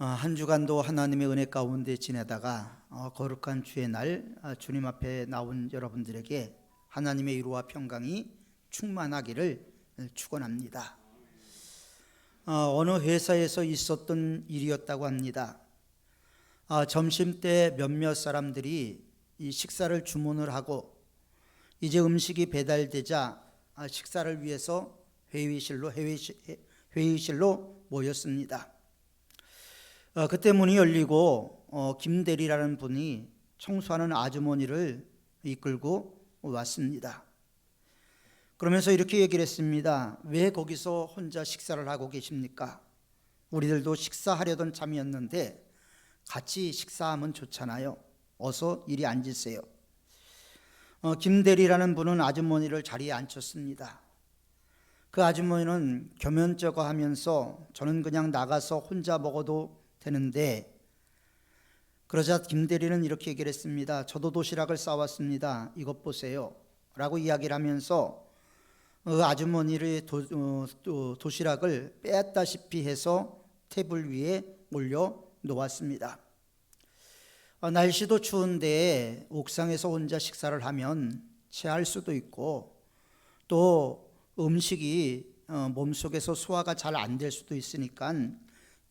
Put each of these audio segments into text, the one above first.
한 주간도 하나님의 은혜 가운데 지내다가 거룩한 주의 날 주님 앞에 나온 여러분들에게 하나님의 위로와 평강이 충만하기를 축원합니다. 어느 회사에서 있었던 일이었다고 합니다. 점심때 몇몇 사람들이 이 식사를 주문을 하고 이제 음식이 배달되자 식사를 위해서 회의실로 모였습니다. 그때 문이 열리고 김대리라는 분이 청소하는 아주머니를 이끌고 왔습니다. 그러면서 이렇게 얘기를 했습니다. 왜 거기서 혼자 식사를 하고 계십니까? 우리들도 식사하려던 참이었는데 같이 식사하면 좋잖아요. 어서 이리 앉으세요. 김대리라는 분은 아주머니를 자리에 앉혔습니다. 그 아주머니는 겸연쩍어 하면서 저는 그냥 나가서 혼자 먹어도 되는데, 그러자 김대리는 이렇게 얘기를 했습니다. 저도 도시락을 싸왔습니다. 이것 보세요 라고 이야기를 하면서 아주머니의 도시락을 빼앗다시피 해서 테이블 위에 올려 놓았습니다. 날씨도 추운데 옥상에서 혼자 식사를 하면 체할 수도 있고 또 음식이 몸속에서 소화가 잘 안 될 수도 있으니까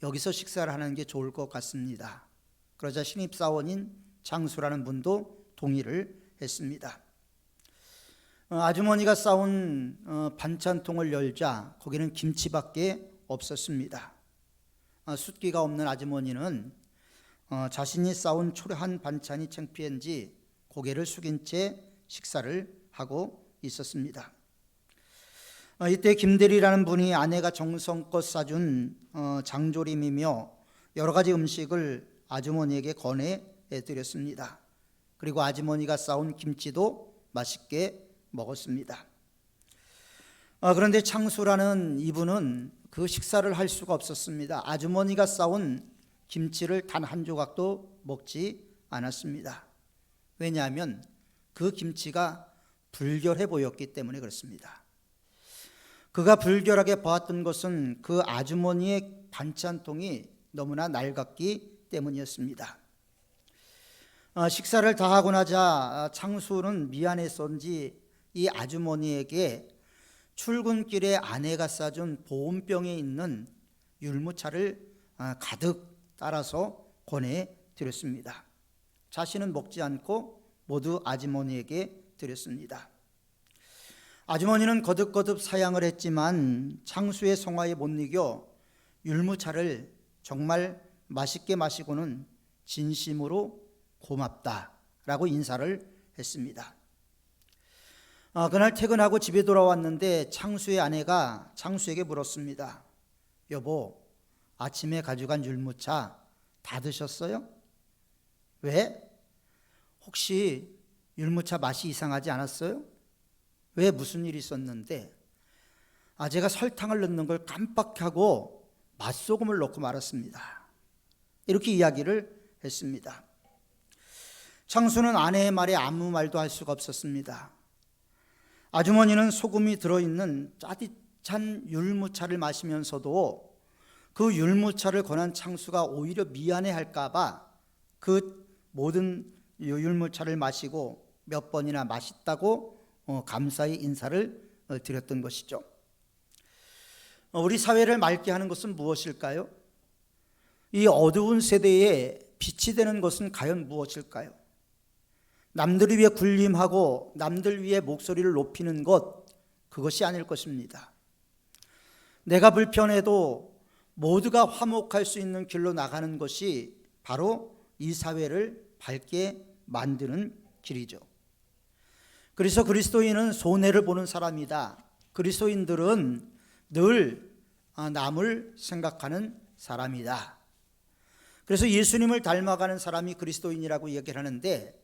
여기서 식사를 하는 게 좋을 것 같습니다. 그러자 신입사원인 장수라는 분도 동의를 했습니다. 아주머니가 싸온 반찬통을 열자 거기는 김치밖에 없었습니다. 숫기가 없는 아주머니는 자신이 싸온 초라한 반찬이 창피한지 고개를 숙인 채 식사를 하고 있었습니다. 이때 김대리라는 분이 아내가 정성껏 싸준 장조림이며 여러 가지 음식을 아주머니에게 권해드렸습니다. 그리고 아주머니가 싸온 김치도 맛있게 먹었습니다. 그런데 창수라는 이분은 그 식사를 할 수가 없었습니다. 아주머니가 싸온 김치를 단 한 조각도 먹지 않았습니다. 왜냐하면 그 김치가 불결해 보였기 때문에 그렇습니다. 그가 불결하게 보았던 것은 그 아주머니의 반찬통이 너무나 낡았기 때문이었습니다. 식사를 다 하고 나자 창수는 미안했었는지 이 아주머니에게 출근길에 아내가 싸준 보온병에 있는 율무차를 가득 따라서 권해드렸습니다. 자신은 먹지 않고 모두 아주머니에게 드렸습니다. 아주머니는 거듭거듭 사양을 했지만 창수의 성화에 못 이겨 율무차를 정말 맛있게 마시고는 진심으로 고맙다라고 인사를 했습니다. 그날 퇴근하고 집에 돌아왔는데 창수의 아내가 창수에게 물었습니다. 여보, 아침에 가져간 율무차 다 드셨어요? 왜? 혹시 율무차 맛이 이상하지 않았어요? 왜 무슨 일이 있었는데? 제가 설탕을 넣는 걸 깜빡하고 맛소금을 넣고 말았습니다. 이렇게 이야기를 했습니다. 창수는 아내의 말에 아무 말도 할 수가 없었습니다. 아주머니는 소금이 들어있는 짜릿한 율무차를 마시면서도 그 율무차를 권한 창수가 오히려 미안해할까 봐 그 모든 율무차를 마시고 몇 번이나 맛있다고 감사의 인사를 드렸던 것이죠. 우리 사회를 맑게 하는 것은 무엇일까요? 이 어두운 세대에 빛이 되는 것은 과연 무엇일까요? 남들 위해 군림하고 남들 위해 목소리를 높이는 것, 그것이 아닐 것입니다. 내가 불편해도 모두가 화목할 수 있는 길로 나가는 것이 바로 이 사회를 밝게 만드는 길이죠. 그래서 그리스도인은 손해를 보는 사람이다. 그리스도인들은 늘 남을 생각하는 사람이다. 그래서 예수님을 닮아가는 사람이 그리스도인이라고 얘기를 하는데,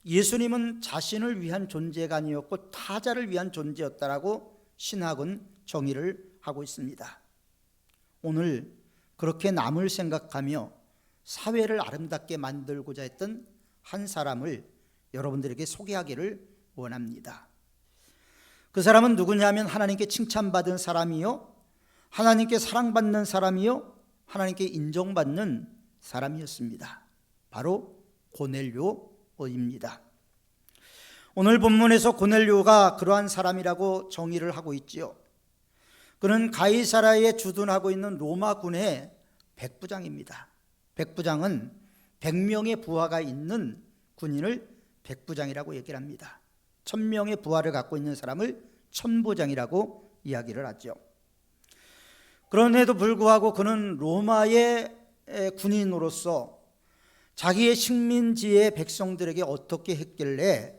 예수님은 자신을 위한 존재가 아니었고 타자를 위한 존재였다라고 신학은 정의를 하고 있습니다. 오늘 그렇게 남을 생각하며 사회를 아름답게 만들고자 했던 한 사람을 여러분들에게 소개하기를 원합니다. 그 사람은 누구냐면 하나님께 칭찬받은 사람이요, 하나님께 사랑받는 사람이요, 하나님께 인정받는 사람이었습니다. 바로 고넬료입니다. 오늘 본문에서 고넬료가 그러한 사람이라고 정의를 하고 있지요. 그는 가이사라에 주둔하고 있는 로마군의 백부장입니다. 백부장은 100명의 부하가 있는 군인을 백부장이라고 얘기를 합니다. 1000명의 부하를 갖고 있는 사람을 천부장이라고 이야기를 하죠. 그런데도 불구하고 그는 로마의 군인으로서 자기의 식민지의 백성들에게 어떻게 했길래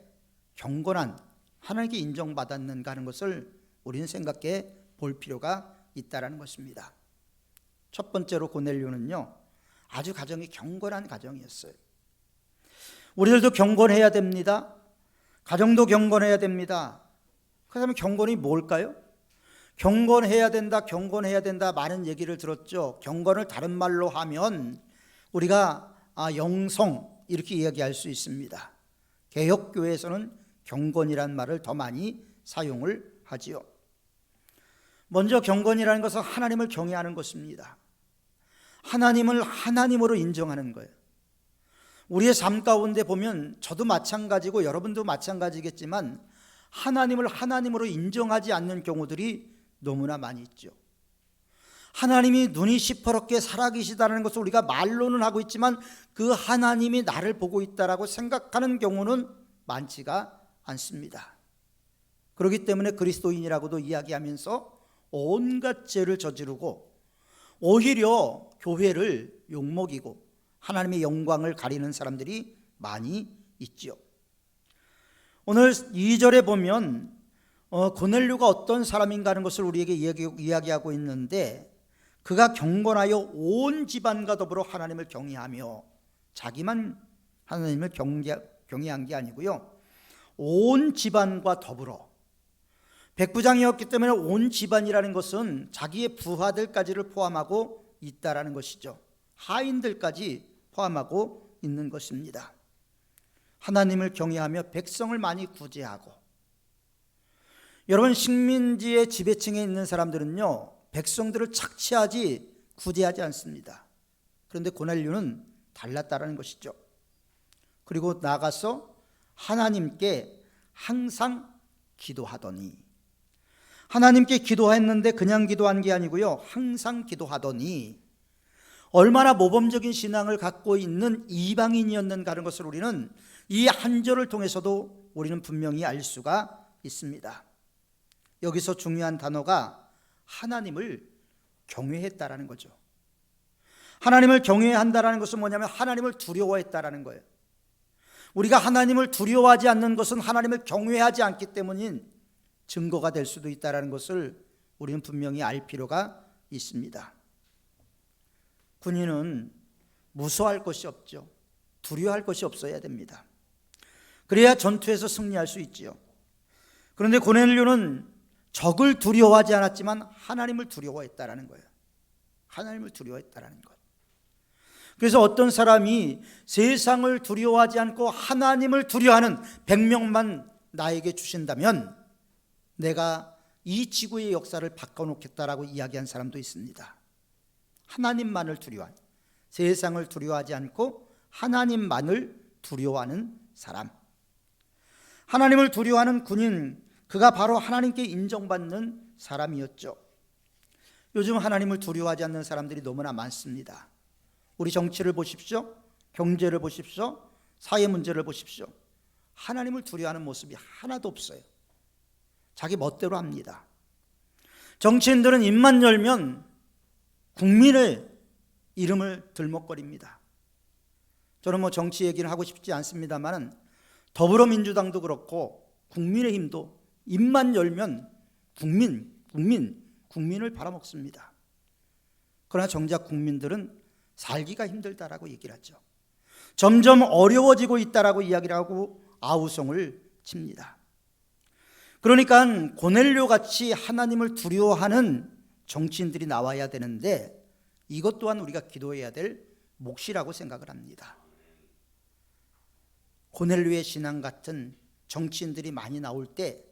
경건한, 하나님께 인정받았는가 하는 것을 우리는 생각해 볼 필요가 있다는 것입니다. 첫 번째로 고넬료는요, 아주 가정이 경건한 가정이었어요. 우리들도 경건해야 됩니다. 가정도 경건해야 됩니다. 그렇다면 경건이 뭘까요? 경건해야 된다, 경건해야 된다 많은 얘기를 들었죠. 경건을 다른 말로 하면 우리가 영성 이렇게 이야기할 수 있습니다. 개혁교회에서는 경건이라는 말을 더 많이 사용을 하지요. 먼저 경건이라는 것은 하나님을 경외하는 것입니다. 하나님을 하나님으로 인정하는 거예요. 우리의 삶 가운데 보면 저도 마찬가지고 여러분도 마찬가지겠지만 하나님을 하나님으로 인정하지 않는 경우들이 너무나 많이 있죠. 하나님이 눈이 시퍼렇게 살아계시다는 것을 우리가 말로는 하고 있지만 그 하나님이 나를 보고 있다라고 생각하는 경우는 많지가 않습니다. 그렇기 때문에 그리스도인이라고도 이야기하면서 온갖 죄를 저지르고 오히려 교회를 욕먹이고 하나님의 영광을 가리는 사람들이 많이 있죠. 오늘 2절에 보면 고넬료가 어떤 사람인가 하는 것을 우리에게 이야기하고 있는데, 그가 경건하여 온 집안과 더불어 하나님을 경외하며, 자기만 하나님을 경외한 게 아니고요, 온 집안과 더불어, 백부장이었기 때문에 온 집안이라는 것은 자기의 부하들까지를 포함하고 있다라는 것이죠. 하인들까지 포함하고 있는 것입니다. 하나님을 경외하며 백성을 많이 구제하고, 여러분 식민지의 지배층에 있는 사람들은요, 백성들을 착취하지 구제하지 않습니다. 그런데 고넬료는 달랐다라는 것이죠. 그리고 나가서 하나님께 항상 기도하더니, 하나님께 기도했는데 그냥 기도한 게 아니고요, 항상 기도하더니, 얼마나 모범적인 신앙을 갖고 있는 이방인이었는가 하는 것을 우리는 이 한 절을 통해서도 우리는 분명히 알 수가 있습니다. 여기서 중요한 단어가 하나님을 경외했다라는 거죠. 하나님을 경외한다라는 것은 뭐냐면 하나님을 두려워했다라는 거예요. 우리가 하나님을 두려워하지 않는 것은 하나님을 경외하지 않기 때문인 증거가 될 수도 있다라는 것을 우리는 분명히 알 필요가 있습니다. 군인은 무서워할 것이 없죠. 두려워할 것이 없어야 됩니다. 그래야 전투에서 승리할 수 있지요. 그런데 고넬료는 적을 두려워하지 않았지만 하나님을 두려워했다라는 거예요. 하나님을 두려워했다라는 것. 그래서 어떤 사람이 세상을 두려워하지 않고 하나님을 두려워하는 100명만 나에게 주신다면 내가 이 지구의 역사를 바꿔놓겠다라고 이야기한 사람도 있습니다. 하나님만을 두려워하는, 세상을 두려워하지 않고 하나님만을 두려워하는 사람, 하나님을 두려워하는 군인, 그가 바로 하나님께 인정받는 사람이었죠. 요즘 하나님을 두려워하지 않는 사람들이 너무나 많습니다. 우리 정치를 보십시오. 경제를 보십시오. 사회 문제를 보십시오. 하나님을 두려워하는 모습이 하나도 없어요. 자기 멋대로 합니다. 정치인들은 입만 열면 국민의 이름을 들먹거립니다. 저는 정치 얘기는 하고 싶지 않습니다만 더불어민주당도 그렇고 국민의힘도 입만 열면 국민을 팔아먹습니다. 그러나 정작 국민들은 살기가 힘들다라고 얘기를 하죠. 점점 어려워지고 있다라고 이야기를 하고 아우성을 칩니다. 그러니까 고넬료 같이 하나님을 두려워하는 정치인들이 나와야 되는데, 이것 또한 우리가 기도해야 될 몫이라고 생각을 합니다. 고넬료의 신앙 같은 정치인들이 많이 나올 때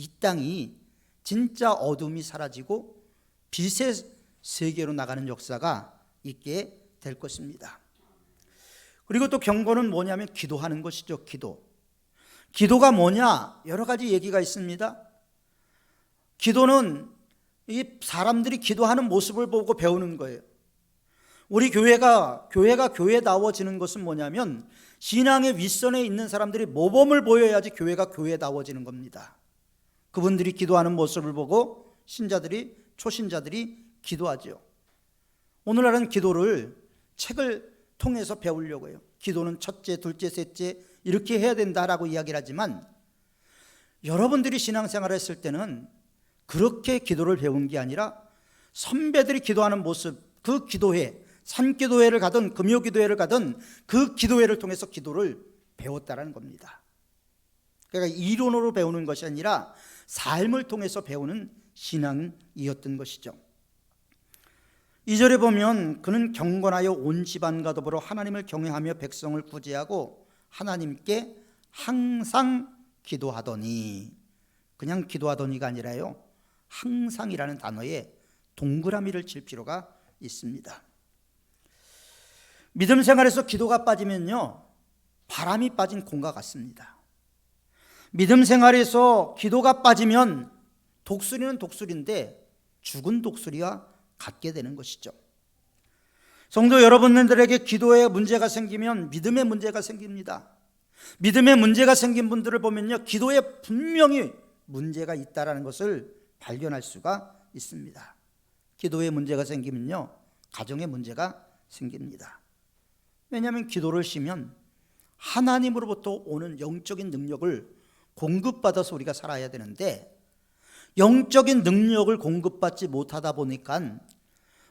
이 땅이 진짜 어둠이 사라지고 빛의 세계로 나가는 역사가 있게 될 것입니다. 그리고 또 경고는 뭐냐면 기도하는 것이죠. 기도가 뭐냐? 여러 가지 얘기가 있습니다. 기도는 이 사람들이 기도하는 모습을 보고 배우는 거예요. 우리 교회가 교회다워지는 것은 뭐냐면 신앙의 윗선에 있는 사람들이 모범을 보여야지 교회가 교회다워지는 겁니다. 그분들이 기도하는 모습을 보고 초신자들이 기도하죠. 오늘날은 기도를 책을 통해서 배우려고 해요. 기도는 첫째, 둘째, 셋째 이렇게 해야 된다라고 이야기를 하지만 여러분들이 신앙생활을 했을 때는 그렇게 기도를 배운 게 아니라 선배들이 기도하는 모습, 그 기도회, 산기도회를 가든 금요기도회를 가든 그 기도회를 통해서 기도를 배웠다라는 겁니다. 그러니까 이론으로 배우는 것이 아니라 삶을 통해서 배우는 신앙이었던 것이죠. 2절에 보면 그는 경건하여 온 집안과 더불어 하나님을 경외하며 백성을 구제하고 하나님께 항상 기도하더니, 그냥 기도하더니가 아니라요, 항상이라는 단어에 동그라미를 칠 필요가 있습니다. 믿음 생활에서 기도가 빠지면요, 바람이 빠진 콩과 같습니다. 믿음 생활에서 기도가 빠지면 독수리는 독수리인데 죽은 독수리와 같게 되는 것이죠. 성도 여러분들에게 기도에 문제가 생기면 믿음에 문제가 생깁니다. 믿음에 문제가 생긴 분들을 보면요, 기도에 분명히 문제가 있다는 것을 발견할 수가 있습니다. 기도에 문제가 생기면요, 가정에 문제가 생깁니다. 왜냐하면 기도를 쉬면 하나님으로부터 오는 영적인 능력을 공급받아서 우리가 살아야 되는데 영적인 능력을 공급받지 못하다 보니까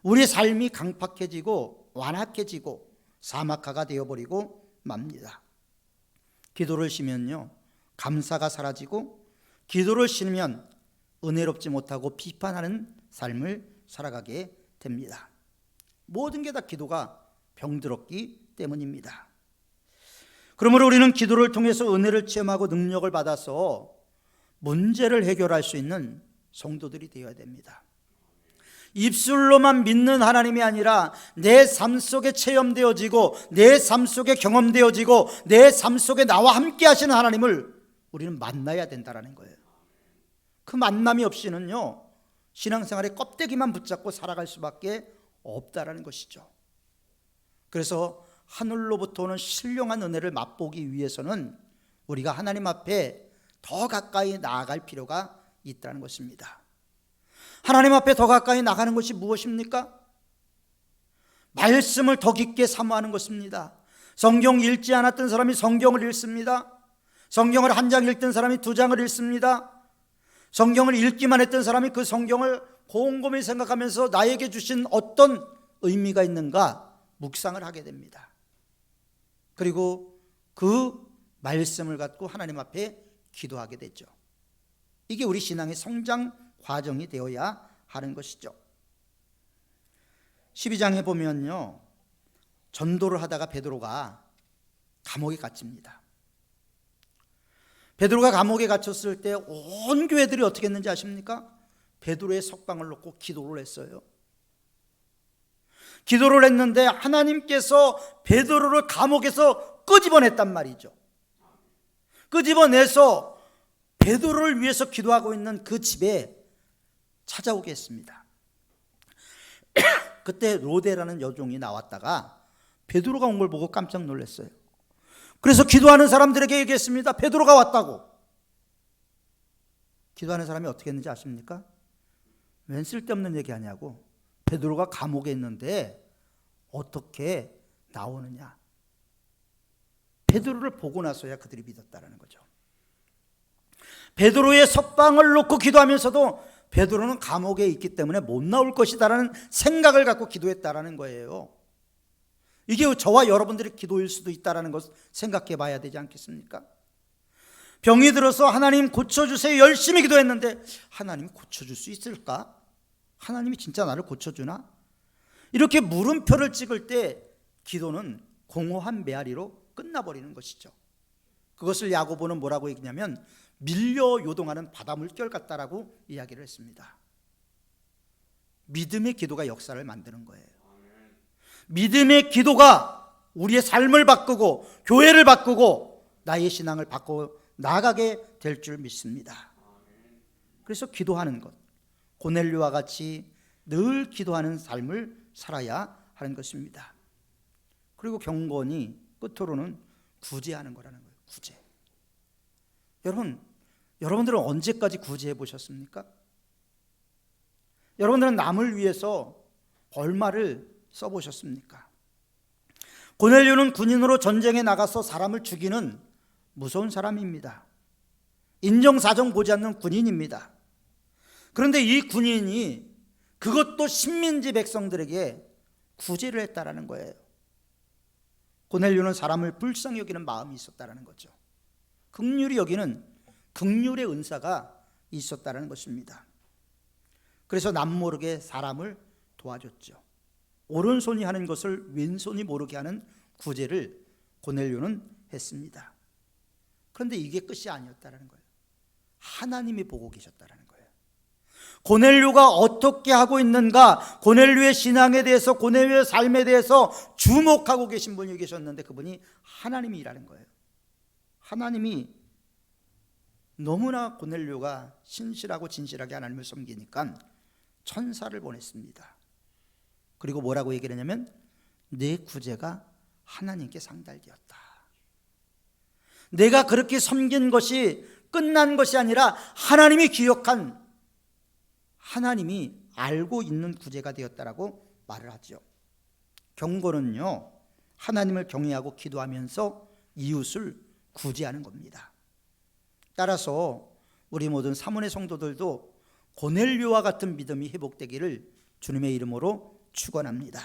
우리의 삶이 강팍해지고 완악해지고 사막화가 되어버리고 맙니다. 기도를 쉬면요, 감사가 사라지고 기도를 쉬면 은혜롭지 못하고 비판하는 삶을 살아가게 됩니다. 모든 게 다 기도가 병들었기 때문입니다. 그러므로 우리는 기도를 통해서 은혜를 체험하고 능력을 받아서 문제를 해결할 수 있는 성도들이 되어야 됩니다. 입술로만 믿는 하나님이 아니라 내 삶 속에 체험되어지고 내 삶 속에 경험되어지고 내 삶 속에 나와 함께 하시는 하나님을 우리는 만나야 된다는 거예요. 그 만남이 없이는요, 신앙생활의 껍데기만 붙잡고 살아갈 수밖에 없다라는 것이죠. 그래서 하늘로부터 오는 신령한 은혜를 맛보기 위해서는 우리가 하나님 앞에 더 가까이 나아갈 필요가 있다는 것입니다. 하나님 앞에 더 가까이 나가는 것이 무엇입니까? 말씀을 더 깊게 사모하는 것입니다. 성경 읽지 않았던 사람이 성경을 읽습니다. 성경을 한 장 읽던 사람이 두 장을 읽습니다. 성경을 읽기만 했던 사람이 그 성경을 곰곰이 생각하면서 나에게 주신 어떤 의미가 있는가 묵상을 하게 됩니다. 그리고 그 말씀을 갖고 하나님 앞에 기도하게 되죠. 이게 우리 신앙의 성장 과정이 되어야 하는 것이죠. 12장에 보면요, 전도를 하다가 베드로가 감옥에 갇힙니다. 베드로가 감옥에 갇혔을 때 온 교회들이 어떻게 했는지 아십니까? 베드로의 석방을 놓고 기도를 했어요. 기도를 했는데 하나님께서 베드로를 감옥에서 끄집어냈단 말이죠. 끄집어내서 베드로를 위해서 기도하고 있는 그 집에 찾아오게 했습니다. 그때 로데라는 여종이 나왔다가 베드로가 온 걸 보고 깜짝 놀랐어요. 그래서 기도하는 사람들에게 얘기했습니다. 베드로가 왔다고. 기도하는 사람이 어떻게 했는지 아십니까? 웬 쓸데없는 얘기하냐고. 베드로가 감옥에 있는데 어떻게 나오느냐. 베드로를 보고 나서야 그들이 믿었다는 거죠. 베드로의 석방을 놓고 기도하면서도 베드로는 감옥에 있기 때문에 못 나올 것이다라는 생각을 갖고 기도했다라는 거예요. 이게 저와 여러분들의 기도일 수도 있다라는 것 생각해 봐야 되지 않겠습니까? 병이 들어서 하나님 고쳐주세요 열심히 기도했는데 하나님이 고쳐줄 수 있을까? 하나님이 진짜 나를 고쳐주나? 이렇게 물음표를 찍을 때 기도는 공허한 메아리로 끝나버리는 것이죠. 그것을 야고보는 뭐라고 얘기냐면 밀려 요동하는 바다 물결 같다라고 이야기를 했습니다. 믿음의 기도가 역사를 만드는 거예요. 믿음의 기도가 우리의 삶을 바꾸고 교회를 바꾸고 나의 신앙을 바꾸어 나아가게 될 줄 믿습니다. 그래서 기도하는 것, 고넬료와 같이 늘 기도하는 삶을 살아야 하는 것입니다. 그리고 경건이 끝으로는 구제하는 거라는 거예요. 구제. 여러분들은 언제까지 구제해 보셨습니까? 여러분들은 남을 위해서 얼마를 써보셨습니까? 고넬료는 군인으로 전쟁에 나가서 사람을 죽이는 무서운 사람입니다. 인정사정 보지 않는 군인입니다. 그런데 이 군인이 그것도 식민지 백성들에게 구제를 했다라는 거예요. 고넬료는 사람을 불쌍히 여기는 마음이 있었다라는 거죠. 긍휼히 여기는 긍휼의 은사가 있었다라는 것입니다. 그래서 남모르게 사람을 도와줬죠. 오른손이 하는 것을 왼손이 모르게 하는 구제를 고넬료는 했습니다. 그런데 이게 끝이 아니었다라는 거예요. 하나님이 보고 계셨다라는 거예요. 고넬료가 어떻게 하고 있는가, 고넬료의 신앙에 대해서, 고넬료의 삶에 대해서 주목하고 계신 분이 계셨는데 그분이 하나님이라는 거예요. 하나님이 너무나 고넬료가 신실하고 진실하게 하나님을 섬기니까 천사를 보냈습니다. 그리고 뭐라고 얘기를 하냐면 내 구제가 하나님께 상달되었다. 내가 그렇게 섬긴 것이 끝난 것이 아니라 하나님이 기억한, 하나님이 알고 있는 구제가 되었다라고 말을 하죠. 경건은요, 하나님을 경외하고 기도하면서 이웃을 구제하는 겁니다. 따라서 우리 모든 사모의 성도들도 고넬료와 같은 믿음이 회복되기를 주님의 이름으로 축원합니다.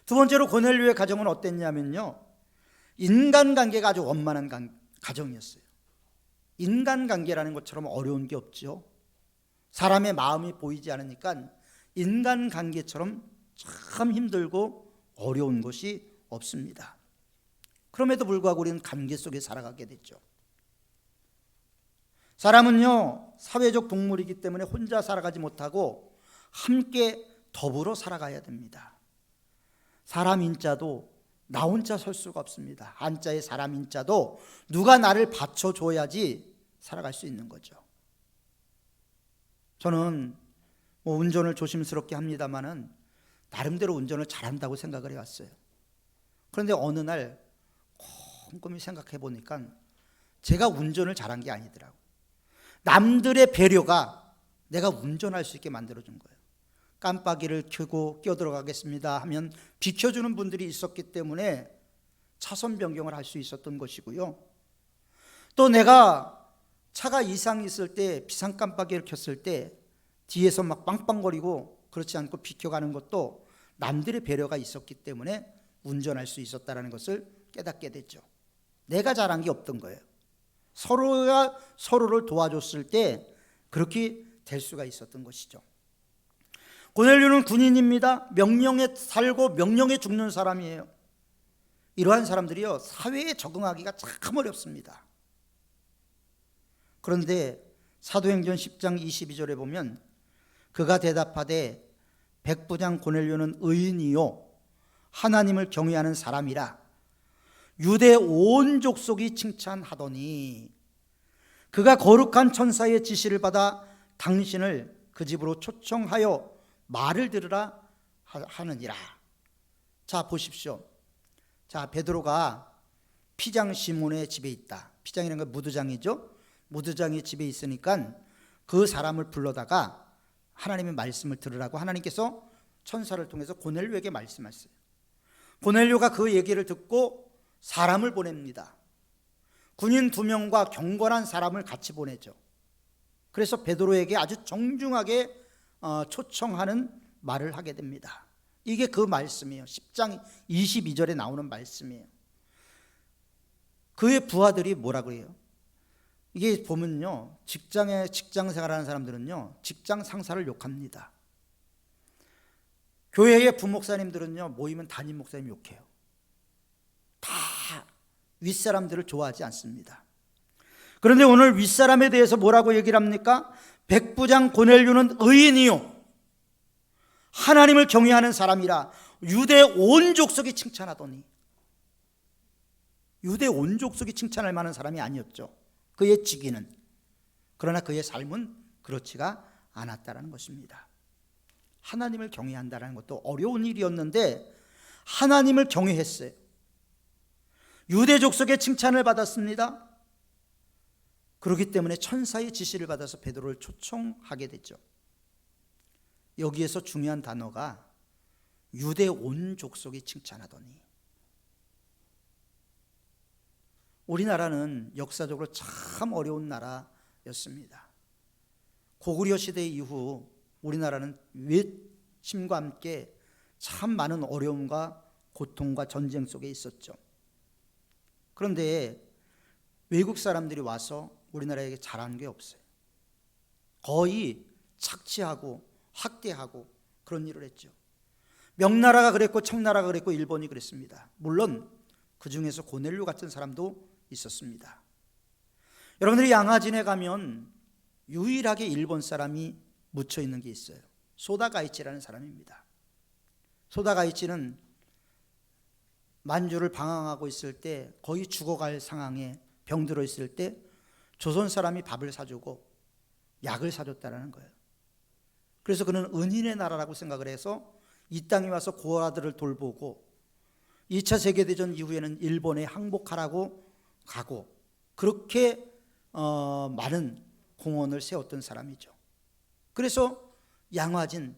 두 번째로 고넬료의 가정은 어땠냐면요, 인간관계가 아주 원만한 가정이었어요. 인간관계라는 것처럼 어려운 게 없죠. 사람의 마음이 보이지 않으니까 인간관계처럼 참 힘들고 어려운 것이 없습니다. 그럼에도 불구하고 우리는 관계 속에 살아가게 됐죠. 사람은요, 사회적 동물이기 때문에 혼자 살아가지 못하고 함께 더불어 살아가야 됩니다. 사람 인자도 나 혼자 설 수가 없습니다. 한자의 사람 인자도 누가 나를 받쳐줘야지 살아갈 수 있는 거죠. 저는 운전을 조심스럽게 합니다만은 나름대로 운전을 잘한다고 생각을 해왔어요. 그런데 어느 날 곰곰이 생각해 보니까 제가 운전을 잘한 게 아니더라고요. 남들의 배려가 내가 운전할 수 있게 만들어준 거예요. 깜빡이를 켜고 끼어들어가겠습니다 하면 비켜주는 분들이 있었기 때문에 차선 변경을 할 수 있었던 것이고요. 또 내가 차가 이상이 있을 때, 비상 깜빡이를 켰을 때 뒤에서 막 빵빵거리고 그렇지 않고 비켜가는 것도 남들의 배려가 있었기 때문에 운전할 수 있었다는 것을 깨닫게 됐죠. 내가 잘한 게 없던 거예요. 서로가 서로를 도와줬을 때 그렇게 될 수가 있었던 것이죠. 고넬료는 군인입니다. 명령에 살고 명령에 죽는 사람이에요. 이러한 사람들이요, 사회에 적응하기가 참 어렵습니다. 그런데 사도행전 10장 22절에 보면 그가 대답하되 백부장 고넬료는 의인이요 하나님을 경외하는 사람이라 유대 온 족속이 칭찬하더니 그가 거룩한 천사의 지시를 받아 당신을 그 집으로 초청하여 말을 들으라 하느니라. 자, 보십시오. 자, 베드로가 피장 시몬의 집에 있다. 피장이라는 건 무드장이죠. 무드장이 집에 있으니까 그 사람을 불러다가 하나님의 말씀을 들으라고 하나님께서 천사를 통해서 고넬료에게 말씀하셨어요. 고넬료가 그 얘기를 듣고 사람을 보냅니다. 군인 2명과 경건한 사람을 같이 보내죠. 그래서 베드로에게 아주 정중하게 초청하는 말을 하게 됩니다. 이게 그 말씀이에요. 10장 22절에 나오는 말씀이에요. 그의 부하들이 뭐라 그래요? 이게 보면요, 직장 생활하는 사람들은요, 직장 상사를 욕합니다. 교회의 부목사님들은요, 모이면 담임 목사님 욕해요. 다 윗사람들을 좋아하지 않습니다. 그런데 오늘 윗사람에 대해서 뭐라고 얘기를 합니까? 백부장 고넬료는 의인이요 하나님을 경외하는 사람이라 유대 온 족속이 칭찬하더니, 유대 온 족속이 칭찬할 만한 사람이 아니었죠, 그의 직위는. 그러나 그의 삶은 그렇지가 않았다는 것입니다. 하나님을 경외한다는 것도 어려운 일이었는데 하나님을 경외했어요. 유대 족속의 칭찬을 받았습니다. 그렇기 때문에 천사의 지시를 받아서 베드로를 초청하게 됐죠. 여기에서 중요한 단어가 유대 온 족속이 칭찬하더니. 우리나라는 역사적으로 참 어려운 나라였습니다. 고구려 시대 이후 우리나라는 외침과 함께 참 많은 어려움과 고통과 전쟁 속에 있었죠. 그런데 외국 사람들이 와서 우리나라에게 잘한 게 없어요. 거의 착취하고 학대하고 그런 일을 했죠. 명나라가 그랬고 청나라가 그랬고 일본이 그랬습니다. 물론 그 중에서 고넬료 같은 사람도 있었습니다. 여러분들이 양화진에 가면 유일하게 일본 사람이 묻혀 있는 게 있어요. 소다가이치라는 사람입니다. 소다가이치는 만주를 방황하고 있을 때 거의 죽어갈 상황에 병들어 있을 때 조선 사람이 밥을 사주고 약을 사줬다는 거예요. 그래서 그는 은인의 나라라고 생각을 해서 이 땅에 와서 고아들을 돌보고 2차 세계대전 이후에는 일본에 항복하라고 가고 그렇게 많은 공헌을 세웠던 사람이죠. 그래서 양화진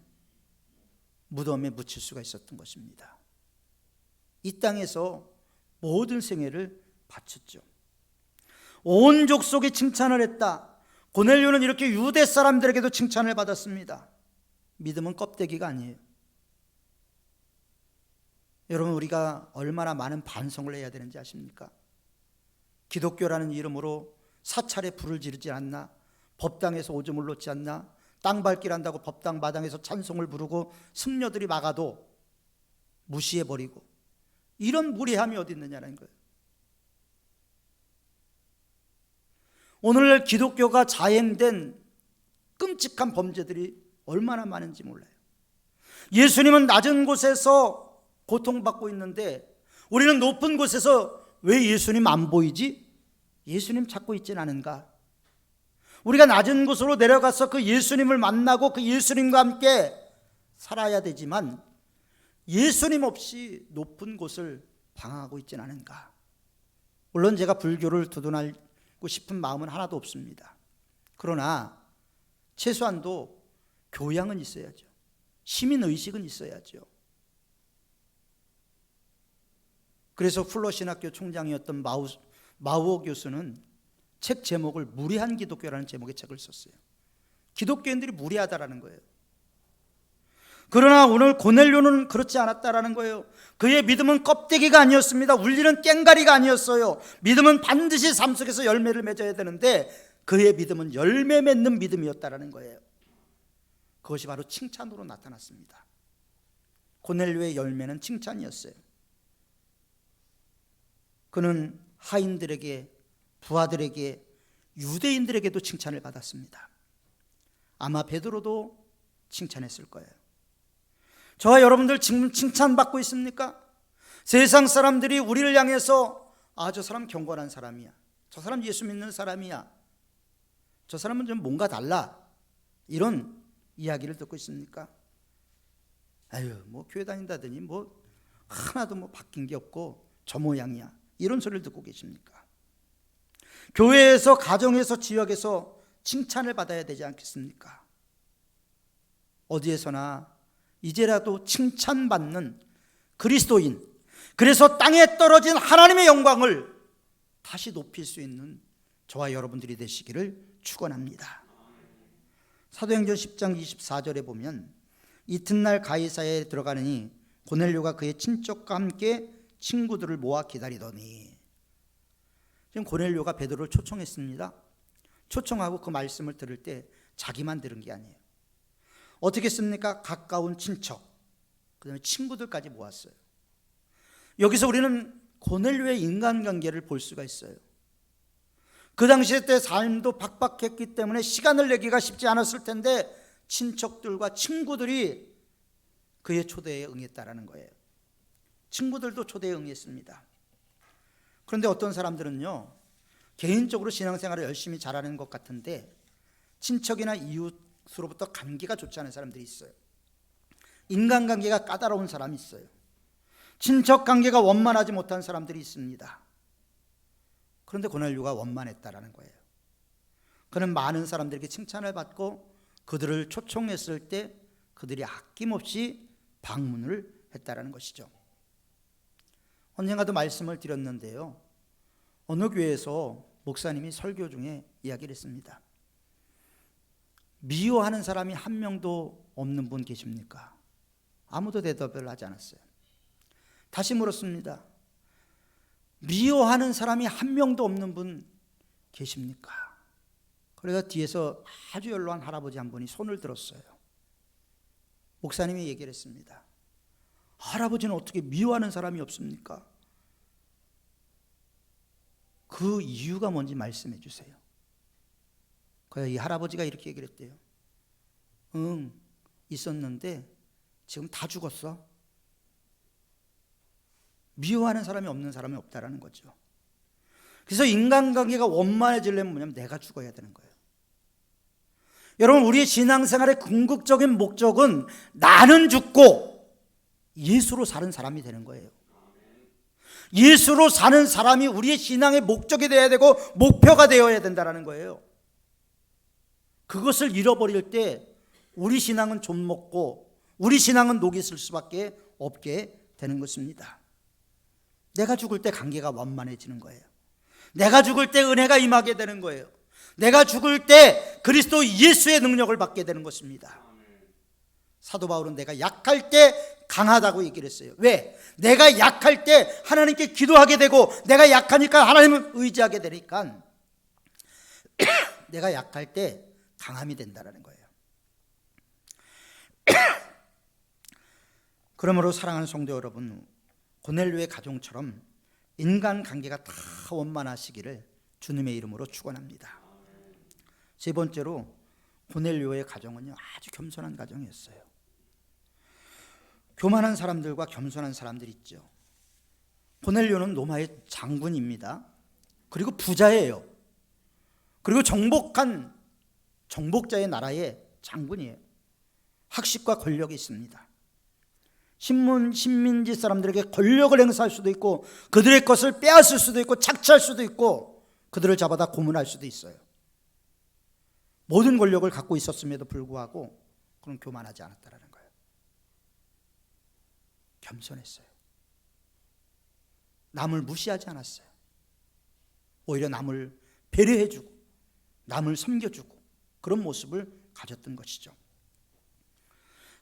무덤에 묻힐 수가 있었던 것입니다. 이 땅에서 모든 생애를 바쳤죠. 온 족속이 칭찬을 했다. 고넬료는 이렇게 유대 사람들에게도 칭찬을 받았습니다. 믿음은 껍데기가 아니에요. 여러분, 우리가 얼마나 많은 반성을 해야 되는지 아십니까? 기독교라는 이름으로 사찰에 불을 지르지 않나, 법당에서 오줌을 놓지 않나, 땅 밟기를 한다고 법당 마당에서 찬송을 부르고 승려들이 막아도 무시해버리고, 이런 무례함이 어디 있느냐는 거예요. 오늘날 기독교가 자행된 끔찍한 범죄들이 얼마나 많은지 몰라요. 예수님은 낮은 곳에서 고통받고 있는데 우리는 높은 곳에서 왜 예수님 안 보이지? 예수님 찾고 있진 않은가? 우리가 낮은 곳으로 내려가서 그 예수님을 만나고 그 예수님과 함께 살아야 되지만 예수님 없이 높은 곳을 방황하고 있진 않은가? 물론 제가 불교를 두둔하고 싶은 마음은 하나도 없습니다. 그러나 최소한도 교양은 있어야죠. 시민의식은 있어야죠. 그래서 플러신학교 총장이었던 마우오 교수는 책 제목을 무례한 기독교라는 제목의 책을 썼어요. 기독교인들이 무례하다라는 거예요. 그러나 오늘 고넬료는 그렇지 않았다라는 거예요. 그의 믿음은 껍데기가 아니었습니다. 울리는 꽹가리가 아니었어요. 믿음은 반드시 삶 속에서 열매를 맺어야 되는데 그의 믿음은 열매 맺는 믿음이었다라는 거예요. 그것이 바로 칭찬으로 나타났습니다. 고넬료의 열매는 칭찬이었어요. 그는 하인들에게, 부하들에게, 유대인들에게도 칭찬을 받았습니다. 아마 베드로도 칭찬했을 거예요. 저와 여러분들 지금 칭찬받고 있습니까? 세상 사람들이 우리를 향해서 저 사람 경건한 사람이야, 저 사람 예수 믿는 사람이야, 저 사람은 좀 뭔가 달라, 이런 이야기를 듣고 있습니까? 뭐 교회 다닌다더니 뭐 하나도 뭐 바뀐 게 없고 저 모양이야, 이런 소리를 듣고 계십니까? 교회에서, 가정에서, 지역에서 칭찬을 받아야 되지 않겠습니까? 어디에서나 이제라도 칭찬받는 그리스도인, 그래서 땅에 떨어진 하나님의 영광을 다시 높일 수 있는 저와 여러분들이 되시기를 축원합니다. 사도행전 10장 24절에 보면 이튿날 가이사야에 들어가느니 고넬료가 그의 친척과 함께 친구들을 모아 기다리더니. 지금 고넬료가 베드로를 초청했습니다. 초청하고 그 말씀을 들을 때 자기만 들은 게 아니에요. 어떻게 했습니까? 가까운 친척, 그 다음에 친구들까지 모았어요. 여기서 우리는 고넬료의 인간관계를 볼 수가 있어요. 그 당시에 때 삶도 팍팍했기 때문에 시간을 내기가 쉽지 않았을 텐데 친척들과 친구들이 그의 초대에 응했다라는 거예요. 친구들도 초대에 응했습니다. 그런데 어떤 사람들은요, 개인적으로 신앙생활을 열심히 잘하는 것 같은데 친척이나 이웃으로부터 관계가 좋지 않은 사람들이 있어요. 인간관계가 까다로운 사람이 있어요. 친척관계가 원만하지 못한 사람들이 있습니다. 그런데 고넬료가 원만했다라는 거예요. 그는 많은 사람들에게 칭찬을 받고 그들을 초청했을 때 그들이 아낌없이 방문을 했다라는 것이죠. 언젠가도 말씀을 드렸는데요, 어느 교회에서 목사님이 설교 중에 이야기를 했습니다. 미워하는 사람이 한 명도 없는 분 계십니까? 아무도 대답을 하지 않았어요. 다시 물었습니다. 미워하는 사람이 한 명도 없는 분 계십니까? 그래서 뒤에서 아주 연로한 할아버지 한 분이 손을 들었어요. 목사님이 얘기를 했습니다. 할아버지는 어떻게 미워하는 사람이 없습니까? 그 이유가 뭔지 말씀해 주세요. 그래서 이 할아버지가 이렇게 얘기를 했대요. 응, 있었는데 지금 다 죽었어. 미워하는 사람이 없는 사람이 없다라는 거죠. 그래서 인간관계가 원만해지려면 뭐냐면 내가 죽어야 되는 거예요. 여러분, 우리의 신앙생활의 궁극적인 목적은 나는 죽고 예수로 사는 사람이 되는 거예요. 예수로 사는 사람이 우리의 신앙의 목적이 되어야 되고 목표가 되어야 된다는 거예요. 그것을 잃어버릴 때 우리 신앙은 좀 먹고 우리 신앙은 녹이 슬 수밖에 없게 되는 것입니다. 내가 죽을 때 관계가 원만해지는 거예요. 내가 죽을 때 은혜가 임하게 되는 거예요. 내가 죽을 때 그리스도 예수의 능력을 받게 되는 것입니다. 사도 바울은 내가 약할 때 강하다고 얘기를 했어요. 왜? 내가 약할 때 하나님께 기도하게 되고 내가 약하니까 하나님을 의지하게 되니까 내가 약할 때 강함이 된다는 거예요. 그러므로 사랑하는 성도 여러분, 고넬료의 가정처럼 인간관계가 다 원만하시기를 주님의 이름으로 축원합니다. 세 번째로 고넬료의 가정은요, 아주 겸손한 가정이었어요. 교만한 사람들과 겸손한 사람들이 있죠. 고넬료는 로마의 장군입니다. 그리고 부자예요. 그리고 정복자의 나라의 장군이에요. 학식과 권력이 있습니다. 식민지 사람들에게 권력을 행사할 수도 있고 그들의 것을 빼앗을 수도 있고 착취할 수도 있고 그들을 잡아다 고문할 수도 있어요. 모든 권력을 갖고 있었음에도 불구하고 그는 교만하지 않았다는 거예요. 겸손했어요. 남을 무시하지 않았어요. 오히려 남을 배려해주고 남을 섬겨주고 그런 모습을 가졌던 것이죠.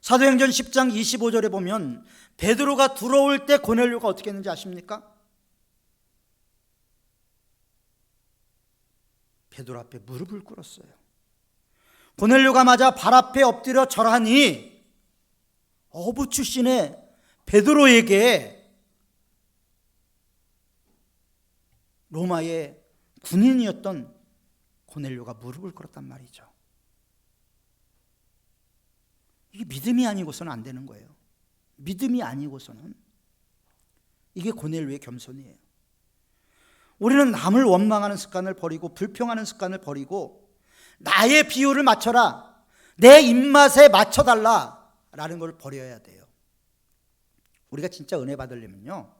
사도행전 10장 25절에 보면 베드로가 들어올 때 고넬료가 어떻게 했는지 아십니까? 베드로 앞에 무릎을 꿇었어요. 고넬료가 맞아 발 앞에 엎드려 절하니 어부 출신의 베드로에게 로마의 군인이었던 고넬료가 무릎을 꿇었단 말이죠. 이게 믿음이 아니고서는 안 되는 거예요. 믿음이 아니고서는. 이게 고넬료의 겸손이에요. 우리는 남을 원망하는 습관을 버리고 불평하는 습관을 버리고 나의 비율을 맞춰라, 내 입맛에 맞춰달라 라는 걸 버려야 돼요. 우리가 진짜 은혜 받으려면요,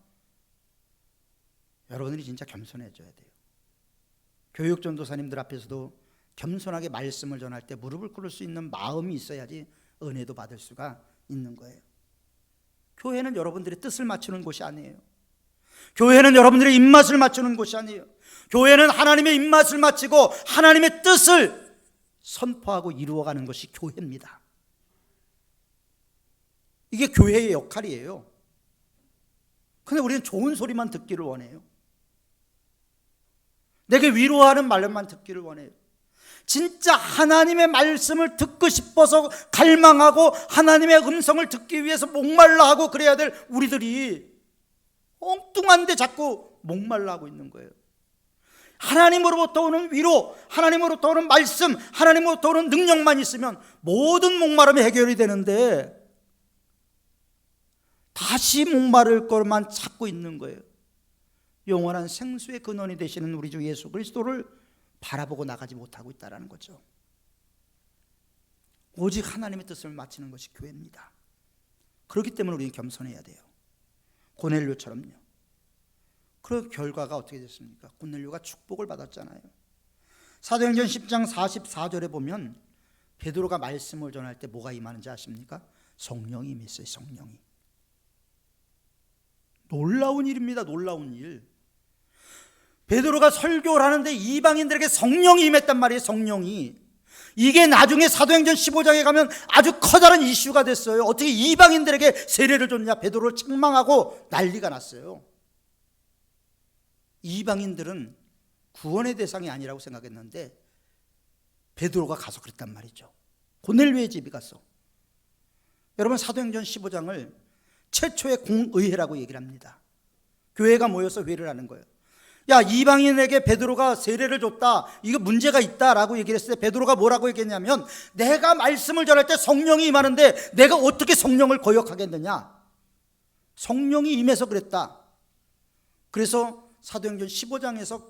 여러분들이 진짜 겸손해져야 돼요. 교육 전도사님들 앞에서도 겸손하게 말씀을 전할 때 무릎을 꿇을 수 있는 마음이 있어야지 은혜도 받을 수가 있는 거예요. 교회는 여러분들의 뜻을 맞추는 곳이 아니에요. 교회는 여러분들의 입맛을 맞추는 곳이 아니에요. 교회는 하나님의 입맛을 맞추고 하나님의 뜻을 선포하고 이루어가는 것이 교회입니다. 이게 교회의 역할이에요. 근데 우리는 좋은 소리만 듣기를 원해요. 내게 위로하는 말만 듣기를 원해요. 진짜 하나님의 말씀을 듣고 싶어서 갈망하고 하나님의 음성을 듣기 위해서 목말라 하고 그래야 될 우리들이 엉뚱한데 자꾸 목말라 하고 있는 거예요. 하나님으로부터 오는 위로, 하나님으로부터 오는 말씀, 하나님으로부터 오는 능력만 있으면 모든 목마름이 해결이 되는데 다시 목마를 것만 찾고 있는 거예요. 영원한 생수의 근원이 되시는 우리 주 예수 그리스도를 바라보고 나가지 못하고 있다는 거죠. 오직 하나님의 뜻을 마치는 것이 교회입니다. 그렇기 때문에 우리는 겸손해야 돼요. 고넬료처럼요. 그 결과가 어떻게 됐습니까? 고넬료가 축복을 받았잖아요. 사도행전 10장 44절에 보면 베드로가 말씀을 전할 때 뭐가 임하는지 아십니까? 성령이 임했어요. 성령이. 놀라운 일입니다. 놀라운 일. 베드로가 설교를 하는데 이방인들에게 성령이 임했단 말이에요. 성령이. 이게 나중에 사도행전 15장에 가면 아주 커다란 이슈가 됐어요. 어떻게 이방인들에게 세례를 줬냐. 베드로를 책망하고 난리가 났어요. 이방인들은 구원의 대상이 아니라고 생각했는데 베드로가 가서 그랬단 말이죠. 고넬료의 집에 가서. 여러분, 사도행전 15장을 최초의 공의회라고 얘기를 합니다. 교회가 모여서 회의를 하는 거예요. 야, 이방인에게 베드로가 세례를 줬다, 이거 문제가 있다라고 얘기를 했을 때 베드로가 뭐라고 얘기했냐면, 내가 말씀을 전할 때 성령이 임하는데 내가 어떻게 성령을 거역하겠느냐. 성령이 임해서 그랬다. 그래서 사도행전 15장에서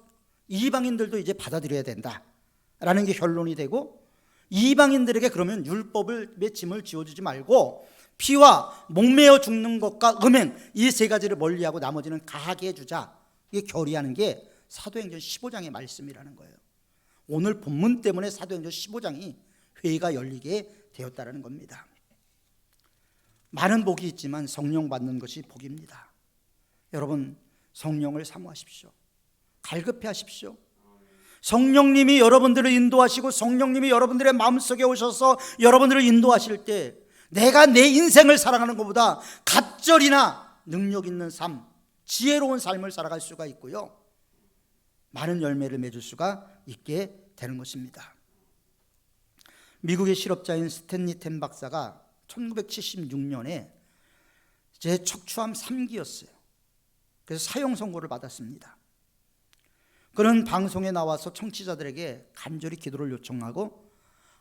이방인들도 이제 받아들여야 된다라는 게 결론이 되고, 이방인들에게 그러면 율법의 짐을 지워주지 말고 피와 목매어 죽는 것과 음행, 이 세 가지를 멀리하고 나머지는 가하게 해주자. 이게 결의하는 게 사도행전 15장의 말씀이라는 거예요. 오늘 본문 때문에 사도행전 15장이 회의가 열리게 되었다는 겁니다. 많은 복이 있지만 성령 받는 것이 복입니다. 여러분, 성령을 사모하십시오. 갈급해 하십시오. 성령님이 여러분들을 인도하시고 성령님이 여러분들의 마음속에 오셔서 여러분들을 인도하실 때 내가 내 인생을 살아가는 것보다 갑절이나 능력 있는 삶, 지혜로운 삶을 살아갈 수가 있고요, 많은 열매를 맺을 수가 있게 되는 것입니다. 미국의 실업자인 스탠리 템 박사가 1976년에 제 척추암 3기였어요. 그래서 사형 선고를 받았습니다. 그는 방송에 나와서 청취자들에게 간절히 기도를 요청하고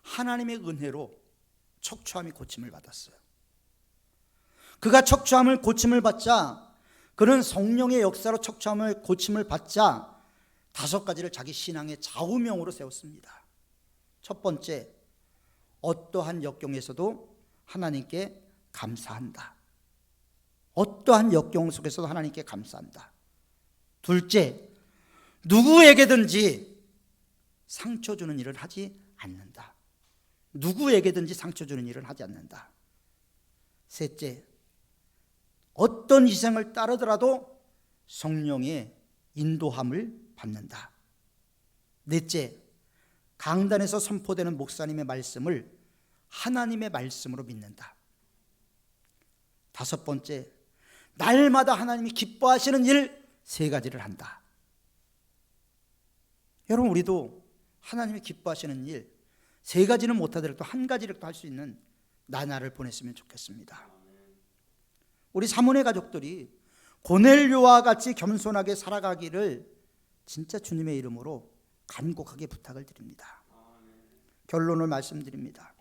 하나님의 은혜로 척추암이 고침을 받았어요. 그가 척추암을 고침을 받자, 그는 성령의 역사로 척추암을 고침을 받자 5가지를 자기 신앙의 좌우명으로 세웠습니다. 첫 번째, 어떠한 역경에서도 하나님께 감사한다. 어떠한 역경 속에서도 하나님께 감사한다. 둘째, 누구에게든지 상처 주는 일을 하지 않는다. 누구에게든지 상처 주는 일을 하지 않는다. 셋째, 어떤 희생을 따르더라도 성령의 인도함을 받는다. 넷째, 강단에서 선포되는 목사님의 말씀을 하나님의 말씀으로 믿는다. 5번째, 날마다 하나님이 기뻐하시는 일 3가지를 한다. 여러분, 우리도 하나님이 기뻐하시는 일 3가지는 못하더라도 1가지라도 할 수 있는 나날을 보냈으면 좋겠습니다. 우리 사모네 가족들이 고넬료와 같이 겸손하게 살아가기를 진짜 주님의 이름으로 간곡하게 부탁을 드립니다. 결론을 말씀드립니다.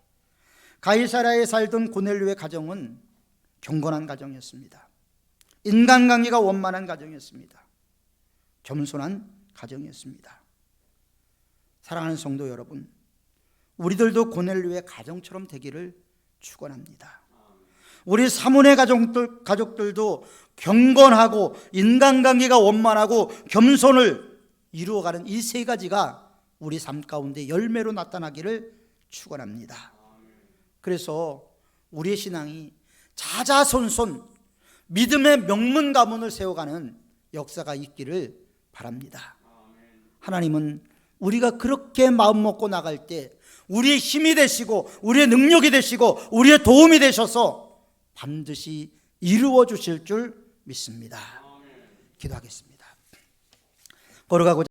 가이사랴에 살던 고넬료의 가정은 경건한 가정이었습니다. 인간관계가 원만한 가정이었습니다. 겸손한 가정이었습니다. 사랑하는 성도 여러분, 우리들도 고넬료의 가정처럼 되기를 축원합니다. 우리 사모네 가족들도 경건하고 인간관계가 원만하고 겸손을 이루어가는 이 3가지가 우리 삶 가운데 열매로 나타나기를 축원합니다. 그래서 우리의 신앙이 자자손손 믿음의 명문 가문을 세워가는 역사가 있기를 바랍니다. 하나님은 우리가 그렇게 마음 먹고 나갈 때 우리의 힘이 되시고 우리의 능력이 되시고 우리의 도움이 되셔서 반드시 이루어 주실 줄 믿습니다. 기도하겠습니다. 걸어가고